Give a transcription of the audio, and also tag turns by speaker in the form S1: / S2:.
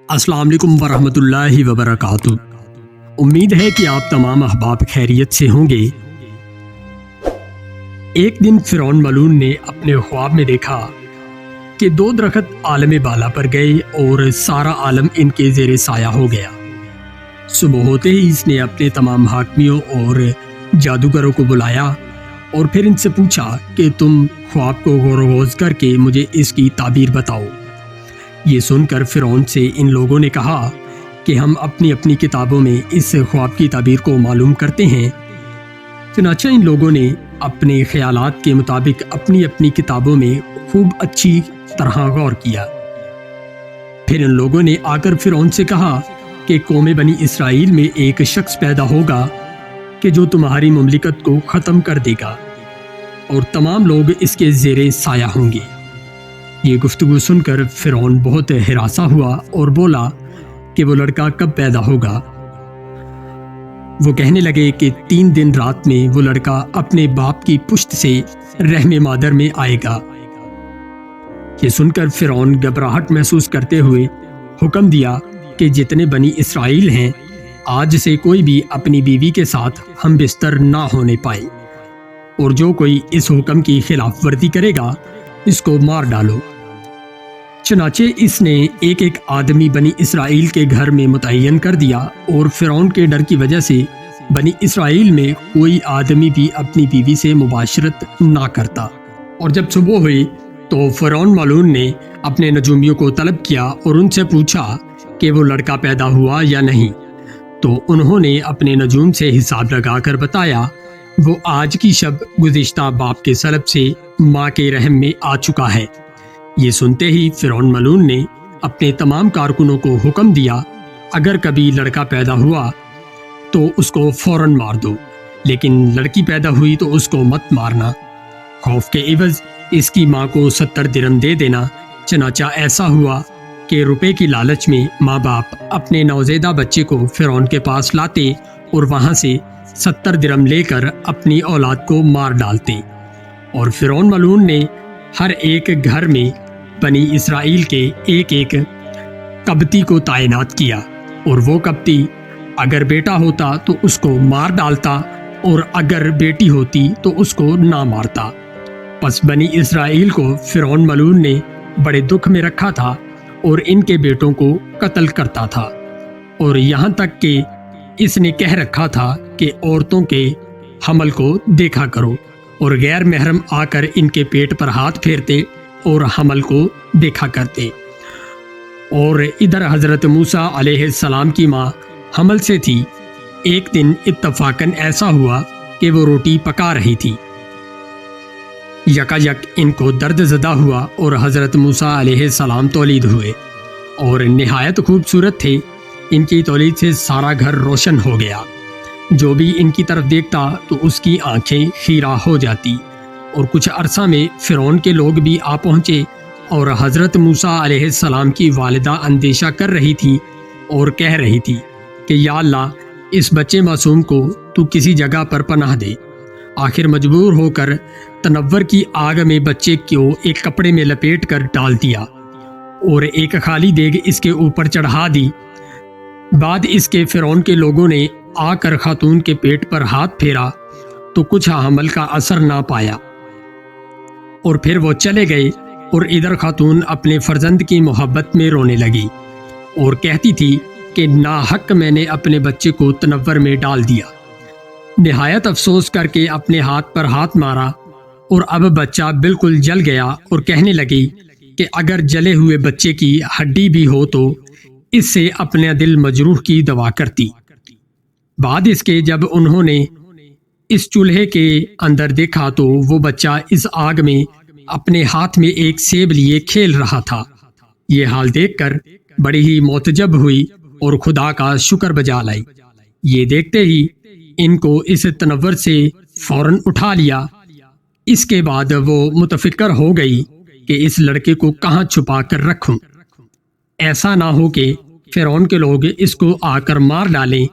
S1: السلام علیکم ورحمۃ اللہ وبرکاتہ۔ امید ہے کہ آپ تمام احباب خیریت سے ہوں گے۔ ایک دن فرعون ملعون نے اپنے خواب میں دیکھا کہ دو درخت عالم بالا پر گئے اور سارا عالم ان کے زیر سایہ ہو گیا۔ صبح ہوتے ہی اس نے اپنے تمام حاکمیوں اور جادوگروں کو بلایا اور پھر ان سے پوچھا کہ تم خواب کو غور و خوض کر کے مجھے اس کی تعبیر بتاؤ۔ یہ سن کر فرعون سے ان لوگوں نے کہا کہ ہم اپنی اپنی کتابوں میں اس خواب کی تعبیر کو معلوم کرتے ہیں۔ چنانچہ ان لوگوں نے اپنے خیالات کے مطابق اپنی اپنی کتابوں میں خوب اچھی طرح غور کیا۔ پھر ان لوگوں نے آ کر فرعون سے کہا کہ قوم بنی اسرائیل میں ایک شخص پیدا ہوگا کہ جو تمہاری مملکت کو ختم کر دے گا اور تمام لوگ اس کے زیر سایہ ہوں گے۔ یہ گفتگو سن کر فرعون بہت ہراساں ہوا اور بولا کہ وہ لڑکا کب پیدا ہوگا۔ وہ کہنے لگے کہ 3 دن رات میں وہ لڑکا اپنے باپ کی پشت سے رحم مادر میں آئے گا۔ یہ سن کر فرعون گھبراہٹ محسوس کرتے ہوئے حکم دیا کہ جتنے بنی اسرائیل ہیں آج سے کوئی بھی اپنی بیوی کے ساتھ ہم بستر نہ ہونے پائے، اور جو کوئی اس حکم کی خلاف ورزی کرے گا اس کو مار ڈالو۔ چنانچہ اس نے ایک ایک آدمی بنی اسرائیل کے گھر میں متعین کر دیا، اور فرعون کے ڈر کی وجہ سے بنی اسرائیل میں کوئی آدمی بھی اپنی بیوی سے مباشرت نہ کرتا۔ اور جب صبح ہوئی تو فرعون ملعون نے اپنے نجومیوں کو طلب کیا اور ان سے پوچھا کہ وہ لڑکا پیدا ہوا یا نہیں، تو انہوں نے اپنے نجوم سے حساب لگا کر بتایا وہ آج کی شب گزشتہ باپ کے سلب سے ماں کے رحم میں آ چکا ہے۔ یہ سنتے ہی فرعون ملعون نے اپنے تمام کارکنوں کو حکم دیا اگر کبھی لڑکا پیدا ہوا تو اس کو فوراً مار دو، لیکن لڑکی پیدا ہوئی تو اس کو مت مارنا، خوف کے عوض اس کی ماں کو 70 درہم دے دینا۔ چنانچہ ایسا ہوا کہ روپے کی لالچ میں ماں باپ اپنے نوزائیدہ بچے کو فرعون کے پاس لاتے اور وہاں سے 70 درہم لے کر اپنی اولاد کو مار ڈالتے۔ اور فرعون ملعون نے ہر ایک گھر میں بنی اسرائیل کے ایک ایک قبطی کو تعینات کیا، اور وہ قبطی اگر بیٹا ہوتا تو اس کو مار ڈالتا اور اگر بیٹی ہوتی تو اس کو نہ مارتا۔ پس بنی اسرائیل کو فرعون ملعون نے بڑے دکھ میں رکھا تھا اور ان کے بیٹوں کو قتل کرتا تھا، اور یہاں تک کہ اس نے کہہ رکھا تھا کہ عورتوں کے حمل کو دیکھا کرو، اور غیر محرم آ کر ان کے پیٹ پر ہاتھ پھیرتے اور حمل کو دیکھا کرتے۔ اور ادھر حضرت موسیٰ علیہ السلام کی ماں حمل سے تھی۔ ایک دن اتفاقاً ایسا ہوا کہ وہ روٹی پکا رہی تھی، یکایک ان کو درد زدہ ہوا اور حضرت موسیٰ علیہ السلام تولید ہوئے، اور نہایت خوبصورت تھے۔ ان کی تولید سے سارا گھر روشن ہو گیا، جو بھی ان کی طرف دیکھتا تو اس کی آنکھیں خیرہ ہو جاتی۔ اور کچھ عرصہ میں فرعون کے لوگ بھی آ پہنچے، اور حضرت موسیٰ علیہ السلام کی والدہ اندیشہ کر رہی تھی اور کہہ رہی تھی کہ یا اللہ، اس بچے معصوم کو تو کسی جگہ پر پناہ دے۔ آخر مجبور ہو کر تنور کی آگ میں بچے کو ایک کپڑے میں لپیٹ کر ڈال دیا اور ایک خالی دیگ اس کے اوپر چڑھا دی۔ بعد اس کے فرعون کے لوگوں نے آ کر خاتون کے پیٹ پر ہاتھ پھیرا تو کچھ حمل کا اثر نہ پایا، اور پھر وہ چلے گئے۔ اور ادھر خاتون اپنے فرزند کی محبت میں رونے لگی اور کہتی تھی کہ ناحق میں نے اپنے بچے کو تنور میں ڈال دیا۔ نہایت افسوس کر کے اپنے ہاتھ پر ہاتھ مارا، اور اب بچہ بالکل جل گیا، اور کہنے لگی کہ اگر جلے ہوئے بچے کی ہڈی بھی ہو تو اس سے اپنے دل مجروح کی دوا کرتی۔ بعد اس کے جب انہوں نے اس چولہے کے اندر دیکھا تو وہ بچہ اس آگ میں اپنے ہاتھ میں ایک سیب لیے کھیل رہا تھا۔ یہ حال دیکھ کر بڑی ہی معتجب ہوئی اور خدا کا شکر بجا لائی۔ یہ دیکھتے ہی ان کو اس تنور سے فوراً اٹھا لیا۔ اس کے بعد وہ متفکر ہو گئی کہ اس لڑکے کو کہاں چھپا کر رکھوں، ایسا نہ ہو کہ فرعون کے لوگ اس کو آ کر مار ڈالیں